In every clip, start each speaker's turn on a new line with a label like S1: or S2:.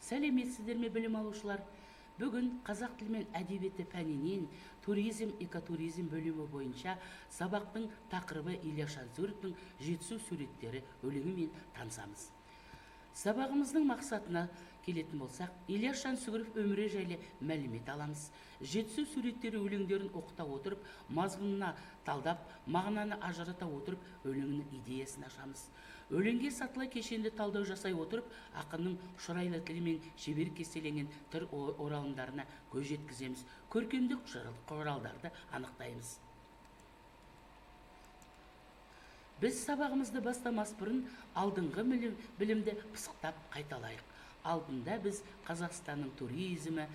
S1: Сәлеметсіздер ме білім алушылар? Бүгін қазақ тілі мен әдебиеті пәнінен туризм, экотуризм бөлімі бойынша сабақтың тақырыбы Ильяс Жансүгіровтің жетісу суреттері өлеңімен танысамыз. Сабағымыздың мақсатына келетін болсақ, Ильяс Жансүгіров өмірі жайлы мәлімет аламыз. Жетісу суреттері өлеңдерін оқыта отырып, мазмұнына талдап, мағынаны ажырата отырып, өлеңнің идеясын ашамыз. Өлеңге сатылай кешенді талдау жасай отырып, ақынның шұрайлы тілімен шебер кестеленген түр оралымдарына көз жеткіземіз. Көркемдік құралдарды анықтаймыз. Біз сабағымызды бастамас бұрын алдыңғы білімді пысықтап қайталайық. Алдында біз Қазақстанның туризмі,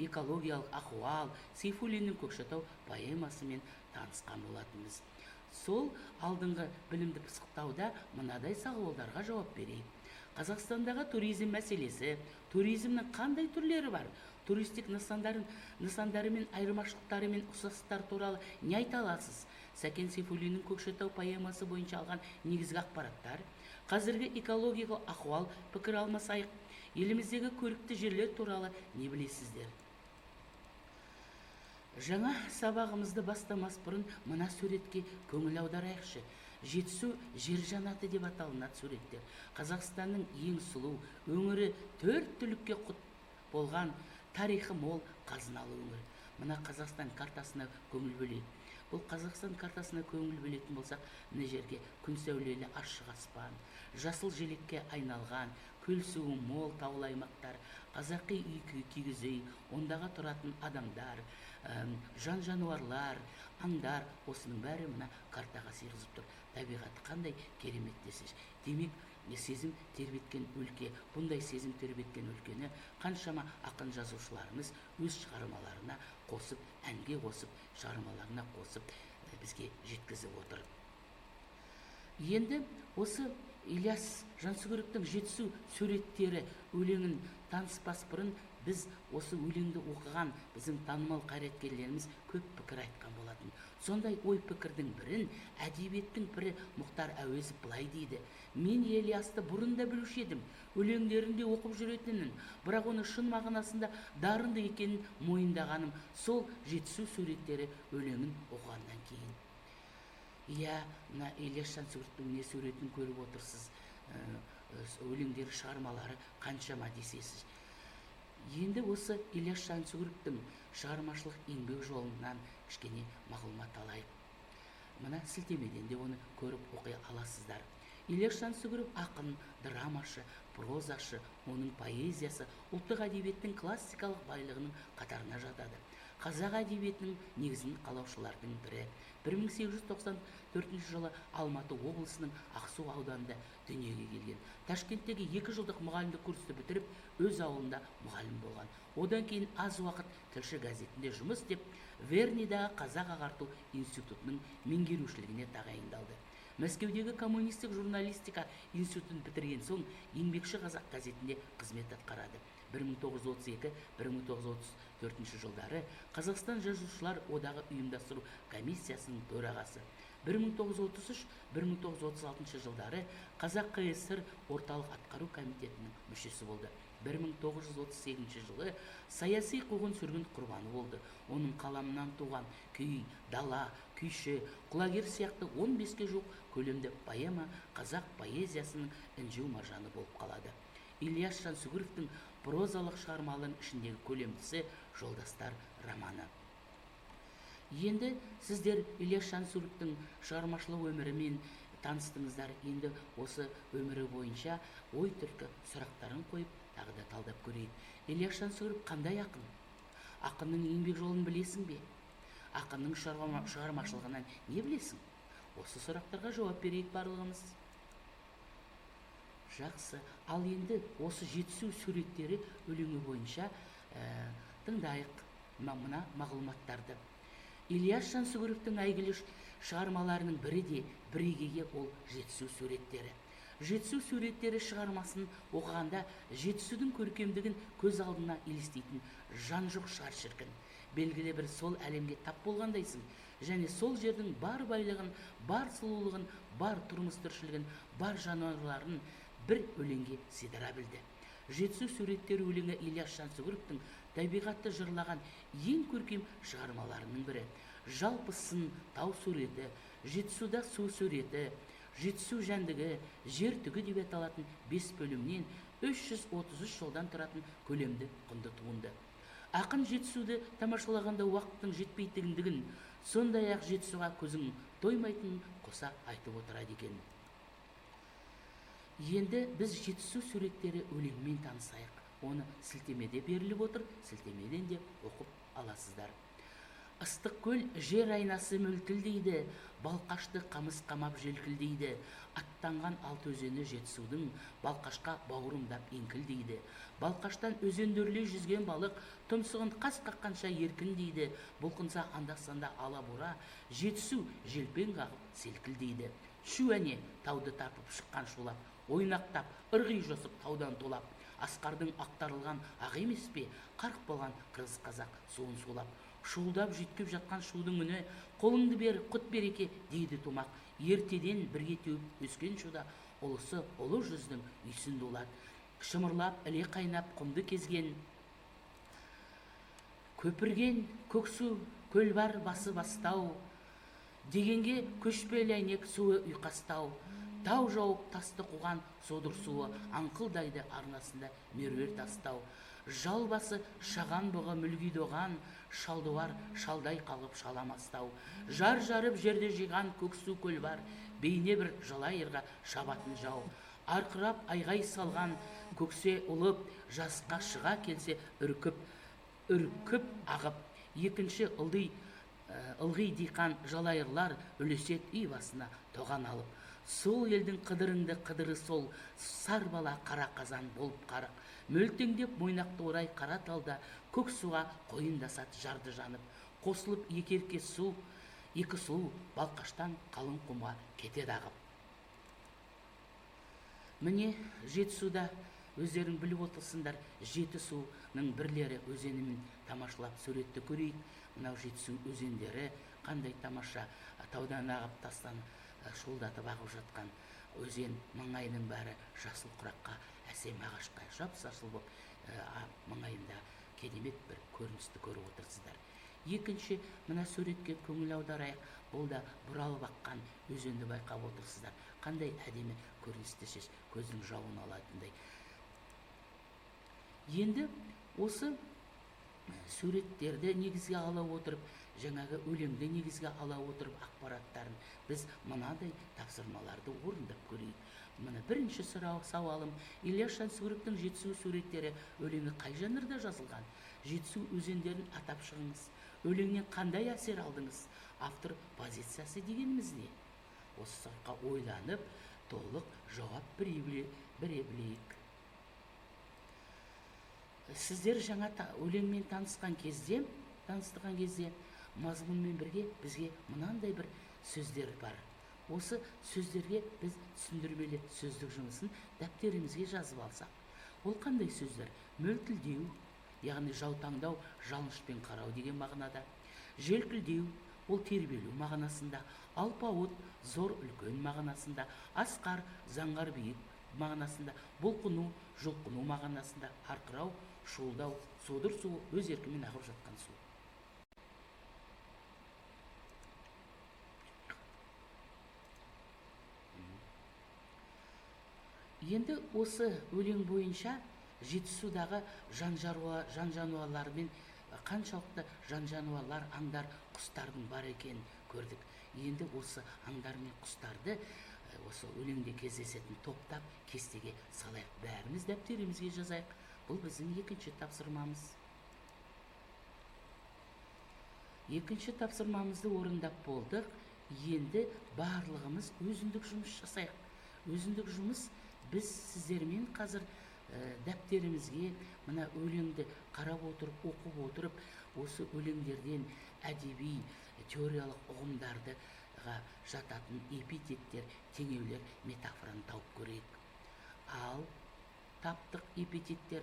S1: экологиялық ахуал, Сейфуллиннің Көкшетау поэмасымен танысқан болатынбыз. Сол алдыңғы білімді пысықтауда мынадай сауалдарға жауап берейік. Қазақстандағы туризм мәселесі, туризмнің қандай түрлері бар? Туристік нысандары мен айырмашылықтары мен ұқсастықтар туралы не айта аласыз? Сәкен Сейфуллиннің Көкшетау поэмасы бойынша алған негізгі ақпараттар, қазіргі экологиялық ахуал пікір алмасайық. Еліміздегі көрікті жерлер туралы не білесіздер? Жаңа сабағымызды бастамас бұрын мына суретке көңіл аударайықшы. Жетісу жер жанаты деп аталынады суреттер. Қазақстанның ең сұлу өңірі 4 түлікке құт болған, тарихы мол, қазыналы өңір. Мына Қазақстан картасына көңіл бөлейік. Бұл Қазақстан картасына көңіл бөлетін болсақ, мына жерге күн сәулелі ашық аспан, жасыл желекке айналған, көл суы мол таулы аймақтар, қазақи үй кигіз үй, ондағы тұратын адамдар, жан жануарлар, аңдар, осының бәрі мына картаға сыйғызып тұр. Табиғаты қандай керемет десеш. Демек, сезім тербеткен өлке, бұндай сезім тербеткен өлкені қаншама ақын жазушыларымыз өз шығармаларына қосып, әнге қосып, шығармаларына қосып бізге жеткізіп отыр. Енді осы Ильяс Жансүгіровтің жетісу суреттері өлеңін таныспас бұрын біз осы өлеңді оқыған біздің танымал қайраткерлеріміз көп пікір айтқан болатын. Сондай ой пікірдің бірін әдебиеттің бірі Мұхтар Әуезов былай дейді: мен Ильясты бұрын да білуші едім, өлеңдерінде оқып жүретінін, бірақ оны шын мағынасында дарынды екенін мойындағаным сол жетісу суреттері өлеңін оқығаннан кейін. Иә, мына Ильяс Жансүгіровтің не суретін көріп отырсыз, өлеңдері, шығармалары қаншама десесіз. Енді осы Ильяс Жансүгіровтің шығармашылық еңбек жолынан кішкене мағлұмат алайық. Мына сілтемеден де оны көріп оқи аласыздар. Ильяс Жансүгіров ақын, драмашы, прозашы, оның поэзиясы ұлттық әдебиеттің классикалық байлығының қатарына жатады. Қазақ әдебиетінің негізін қалаушылардың бірі. 1894 жылы Алматы облысының Ақсу ауданында дүниеге келген. Ташкенттегі 2 жылдық мұғалімдік курсты бітіріп, өз ауылында мұғалім болған. Одан кейін аз уақыт тілші газетінде жұмыс істеп, Верныйдағы Қазақ ағарту институтының меңгерушілігіне тағайындалды. Мәскеудегі коммунистік журналистика институтын бітірген соң Еңбекші Қазақ газетінде қызмет атқарады. 1932-1934 жылдары Қазақстан жазушылар одағы ұйымдастыру комиссиясының төрағасы. 1933-1936 жылдары Қазақ КСР орталық атқару комитетінің мүшесі болды. 1938 жылы саяси қуғын-сүргін құрбаны болды. Оның қаламынан туған Күй, Дала, Күйші, Құлагер сияқты 15-ке жуық көлемді поэма қазақ поэзиясының інжу маржаны болып қалады. Ильяс Жансүгіровтің прозалық шығармаларының ішіндегі көлемдісі Жолдастар романы. Енді сіздер Ильяс Жансүгіровтің шығармашылық өмірімен таныстыңыздар. Енді осы өмірі бойынша ой түркі сұрақтарын қойып, тағы да талдап көрейік. Ильяс Жансүгіров қандай ақын? Ақынның еңбек жолын білесің бе? Ақынның шығармашылығынан не білесің? Осы сұрақтарға жауап берейік барлығымыз. Жақсы, ал енді осы жетісу суреттері өлеңі бойынша тыңдайық мына мағлұматтарды. Ильяс Жансүгіровтің әйгілі шығармаларының бірі де бірегейі ол жетісу суреттері. Жетісу суреттері шығармасын оқығанда жетісудің көркемдігін көз алдына елестейтін жан жоқ шығар шіркін. Белгілі бір сол әлемге тап болғандайсың, және сол жердің бар байлығын, бар сұлулығын, бар тұрмыс тіршілігін, бар жануарларын бір өлеңге сыйдыра білді. Жетісу суреттері өлеңі Ильяс Жансүгіровтің табиғатты жырлаған ең көркем шығармаларының бірі. Жалпы сын тау суреті, Жетісуда су суреті, Жетісу жәндігі, жер түгі деп аталатын 5 бөлімнен 333 жолдан тұратын көлемді құнды туынды. Ақын Жетісуды тамашалағанда уақыттың жетпейтіндігін, сондай-ақ Жетісуға көзің тоймайтынын қоса айтып отырады екен. Енді біз Жетісу суреттері өлеңмен танысайық. Оны сілтемеде беріліп отыр, сілтемеден де оқып аласыздар. Ыстықкөл жер айнасы мөлтілдейді, Балқашты қамыс қамап желкілдейді. Аттанған алты өзені Жетісудың, Балқашқа бауырымдап еңкілдейді. Балқаштан өзендерлей жүзген балық, тұмсығын қас қаққанша еркіндейді. Бұлқынса анда-санда алабұра, Жетісу желпен қағып селкілдейді. Шу әне тауды тарпып шыққан шулап, ойнақтап, ырғи жосып таудан толап. Асқардың ақтарылған ақ емес пе, қарқ болған қырғыз қазақ суын сулап. Шуылдап жүйткіп жатқан шудың үні, қолыңды бер, құт береке дейді тумақ. Ертеден бірге теуіп өскен шуда, ұлысы ұлы жүздің үйсін дулат. Шымырлап, іле қайнап, құмды кезген, көпірген көксу, көл бар басы бастау. Дегенге көшпелі әйнек суы ұйқастау. Тау жауып тасты қуған содыр суы, аңқылдайды арнасында меруер тастау. Жал басы шаған бұғы мүлгиді оған, шалдуар шалдай қалып шаламастау. Жар жарып жерде жиған көксу көл бар, бейне бір жалайырға шабатын жау. Арқырап айғай салған көксе ұлып, жасқа шыға келсе үркіп ағып. Екінші ылғи диқан жалайырлар үлесет үй басына тоған алып. Сол елдің қыдырыңды қыдыры сол, сар бала қара қазан болып қарық. Мөлтеңдеп мойнақты орай қара талда, көк суға қойындасат жарды жанып. Қосылып екерке су, екі су Балқаштан қалың құмға кетеді ағып. Міне Жетісуда өздерің біліп отырсыңдар, Жетісуның бірлері өзенімен тамашалап суретті көрейік. Мынау Жетісу өзендері қандай тамаша, таудан ағып тастан шуылдатып ағып жатқан өзен маңайының бәрі жасыл құраққа, әсем ағашқа жап-жасыл боп маңайында керемет бір көріністі көріп отырсыздар. Екінші, мына суретке көңіл аударайық. Бұл да бұралып аққан өзенді байқап отырсыздар. Қандай әдемі көріністі шеш, көздің жауын алатындай. Енді осы суреттерді негізге ала отырып, жаңағы өлеңді негізге ала отырып ақпараттарын біз мынадай тапсырмаларды орындап көрейік. Мына бірінші сауалым, Ильяс Жансүгіровтің Жетісу суреттері өлеңі қай жанрда жазылған? Жетісу өзендерін атап шығыңыз. Өлеңнен қандай әсер алдыңыз? Автор позициясы дегеніміз не? Осы сұраққа ойланып, толық жауап бере білейік. Сіздер жаңа өлеңмен танысқан кезде, мазмұнмен бірге бізге мынандай бір сөздер бар. Осы сөздерге біз түсіндірмелі сөздік жұмысын дәптерімізге жазып алсақ. Ол қандай сөздер? Мөлтілдеу, яғни жаутаңдау, жалынышпен қарау деген мағынада. Желкілдеу, ол тербелу мағынасында. Алпауыт, зор үлкен мағынасында. Асқар, заңғар биік мағынасында. Бұлқыну, жұлқыну мағынасында. Арқырау, шуылдау, содыр суы өз еркімен ағып жатқан су. Енді осы өлең бойынша Жетісудағы жан-жануарлар мен қаншалықты жан-жануарлар, аңдар, құстардың бар екенін көрдік. Енді осы аңдар мен құстарды осы өлеңде кездесетін топтап кестеге салайық. Бәріміз дәптерімізге жазайық. Бұл біздің екінші тапсырмамыз. Екінші тапсырмамызды орындап болдық. Енді барлығымыз өзіндік жұмыс жасайық. Өзіндік жұмыс біз сіздермен қазір дәптерімізге мына өлеңді қарап отырып, оқып отырып, осы өлеңдерден әдеби, теориялық ұғымдарға жататын эпитеттер, теңеулер, метафораны тауып көрейік. Ал таптық эпитеттер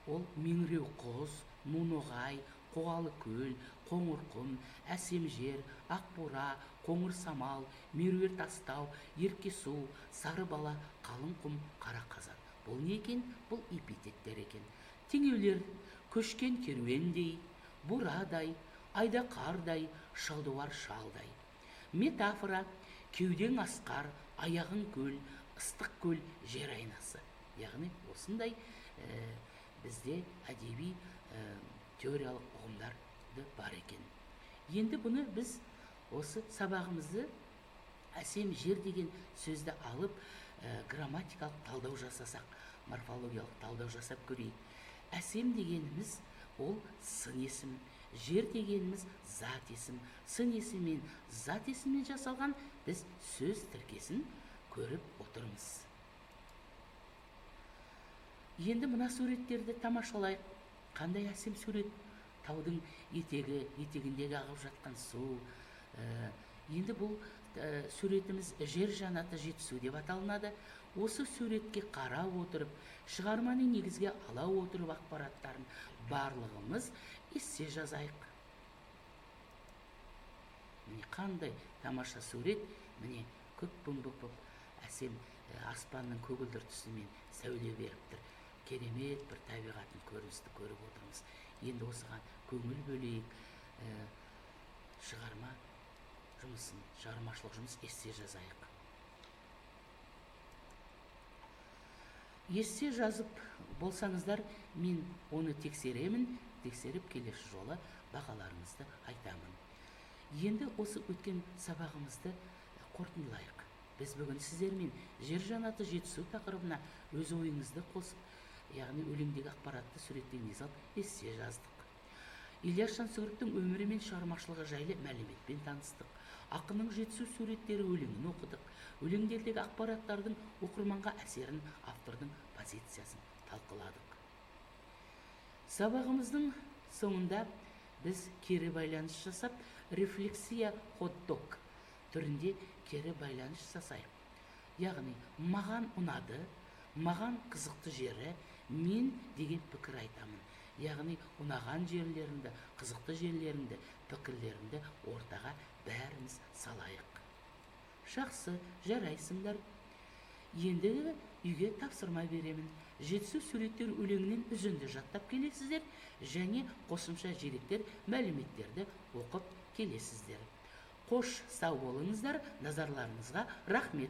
S1: ол меңіреу құз, мұноғай, қоғалы көл, қоңыр құм, әсем жер, ақбура, қоңыр самал, меруер тастау, ерке су, сары бала, қалың құм, қара қазан. Бұл не екен? Бұл эпитеттер екен. Теңеулер көшкен керуендей, бурадай, айда қардай, шалдуар шалдай. Метафора кеудең асқар, аяғың көл, ыстық көл, жер айнасы. Яғни осындай бізде әдеби теориялық ұғымдарды бар екен. Енді бұны біз осы сабағымызды әсем жер деген сөзді алып грамматикалық талдау жасасақ, морфологиялық талдау жасап көрейік. Әсем дегеніміз ол сын есім, жер дегеніміз зат есім. Сын есіммен, зат есіммен жасалған біз сөз тіркесін көріп отырмыз. Енді мына суреттерді тамашалайық. Қандай әсем сурет? Таудың етегіндегі ағып жатқан су. Енді бұл суретіміз жер жанаты Жетісу деп аталынады. Осы суретке қарап отырып, шығарманы негізге ала отырып ақпараттарын барлығымыз ессе жазайық. Міне қандай тамаша сурет, міне көк-көң боп әсем аспанның көгілдір түсімен сәуле беріп тұр. Керемет бір табиғаттың көріністі көріп отырмыз. Енді осыған көңіл бөлейік, шығармашылық жұмыс ессе жазайық. Ессе жазып болсаңыздар, мен оны тексеріп келесі жолы бағаларыңызды айтамын. Енді осы өткен сабағымызды қорытындылайық. Біз бүгін сіздермен жер жанаты Жетісу тақырыбына өз ойыңызды қосып, яғни өлеңдегі ақпаратты суреттен алып ессе жаздық. Ильяс Жансүгіровтің өмірі мен шығармашылығы жайлы мәліметпен таныстық. Ақынның Жетісу суреттері өлеңін оқыдық. Өлеңдердегі ақпараттардың оқырманға әсерін, автордың позициясын талқыладық. Сабағымыздың соңында біз кері байланыс жасап, рефлексия хот-дог түрінде кері байланыс жасайық. Яғни маған ұнады, маған қызықты жері, мен деген пікір айтамын. Яғни ұнаған жерлеріңді, қызықты жерлеріңді, пікірлеріңді ортаға бәріміз салайық. Жақсы, жарайсыңдар. Енді үйге тапсырма беремін. Жетісу суреттер өлеңінен үзінді жаттап келесіздер және қосымша деректер, мәліметтерді оқып келесіздер. Қош, сау болыңыздар, назарларыңызға рахмет.